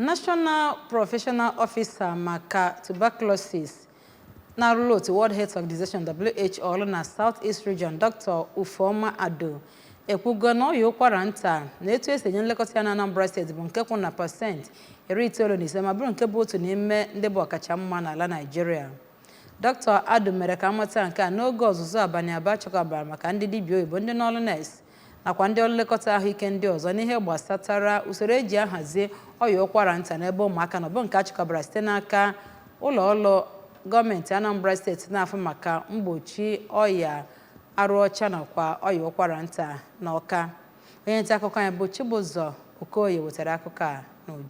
National Professional Officer Maka Tuberculosis na-arụrụ otu World Health Organization WHO na South East Region Dr. Ufoma Ado ekwugo na ọya ụkwara nta na etu esi enye nlekọta ya na Anambra State bụ nke kwụ na pasent 95 ma bụrụ nke bụ otu n'ime ndị bụ ọkacha mma n'ala Nigeria. Dr. Ado mere ka amata nke a n'oge ọzụzụ abalị abụọ Achikobala maka ndị dibịa oyibo ndị n'ọrụ nọọsụ nakwa ndị ọrụ nlekọta ahụike ndị ọzọ n'ihe gbasatara usoro eji ahazi ọya ụkwara nta n'ebe ụmụaka nọ bụ nke Achikobala site n'aka ụlọ ọrụ gọọmenti Anambra State na-afụ maka mgbochi ọya arụ ọcha nakwa ọya ụkwara nta na Ọka. Onye nta akụkọ anyị bụ Chibụzọ Okoye wetara akụkọ a n'uju.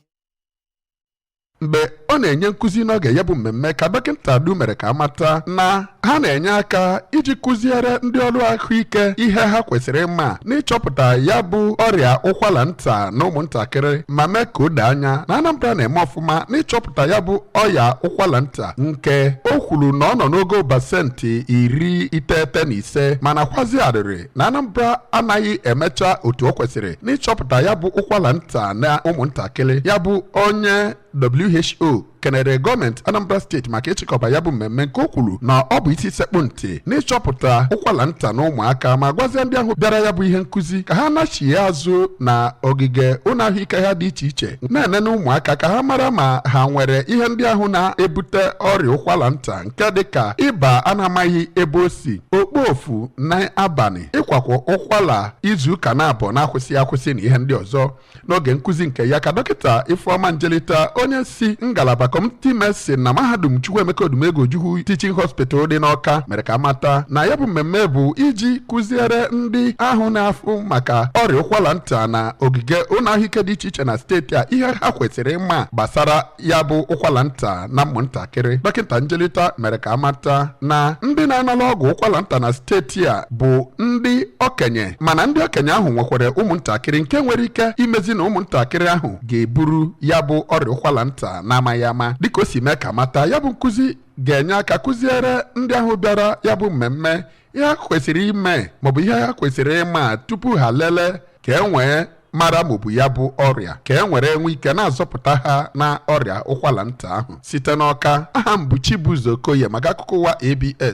Mgbe ọ na-enye nkụzi n'oge ya bụ mmemme ka dọkịta Adu mere ka amata na ha na-enye aka iji kụziere ndị ọrụ ahụike ihe ha kwesịrị ịma n'ịchọpụta ya bụ ọrịa ụkwara nta na ụmụntakịrị ma mee ka o doo anya na Anambra na-eme ọfụma n'ịchọpụta ya bụ ọrịa ụkwara nta nke o kwuru na ọ nọ n'ogo pasentị 95 mana kwazi arịrị na Anambra anaghị emecha otu o kwesịrị n'ịchọpụta ya bụ ụkwara nta na ụmụntakịrị. Ya bụ onye WHO kenere gọọmenti Anambra steeti maka ịchịkọba ya bụ mmemme nke o kwuru na ọ bụ isi sekpụ ntị n'ịchọpụta ụkwara nta na ụmụaka ma gwazie ndị ahụ bịara ya bụ ihe nkụzi ka ha nachie azụ na ogige ụlọ ahụike ha dị iche iche na-enene ụmụaka ka ha mara ma ha nwere ihe ndị ahụ na-ebute ọrịa ụkwara nta nke dịka ịba a na-amaghị ebe o si, okpofu n'abalị, ịkwakwa ụkwara izu ụka na-abụọ na-akwụsị akwụsị na ihe ndị ọzọ. N'oge nkụzi nke ya ka dọkịta Ifeoma Njelita onye si ngalaba Community Medicine na mahadum Chukwuemeka Odumegwu Ojukwu Teaching Hospital dị n'Ọka mere ka amata na ya bụ mmemme bụ iji kụziere ndị ahụ na-afụ maka ọrịa ụkwara nta na ogige ụlọ ahụike dị iche iche na steeti a ihe ha kwesịrị ịma gbasara ya bụ ụkwara nta na ụmụntakịrị. Dọkịta Njelita mere ka amata na ndị na-anara ọgwụ ụkwara nta na steeti a bụ ndị okenye mana ndị okenye ahụ nwekwara ụmụntakịrị nke nwere ike imezi na ụmụntakịrị ahụ ga-eburu ya bụ ọrịa ụkwara nta na-amaghị ama. Dịka o si mee ka mata ya bụ nkụzi ga-enye aka kụziere ndị ahụ bịara ya bụ mmemme ihe ha kwesịrị ime maọbụ ihe ha kwesịrị ịma tupu ha lelee ka e nwee mara maọbụ ya bụ ọrịa ka e nwere enwe ike na-azọpụta ha na ọrịa ụkwara nta ahụ. Site n'Ọka, aha m bụ Chibụzọ Okoye maka akụkọ ụwa ABS.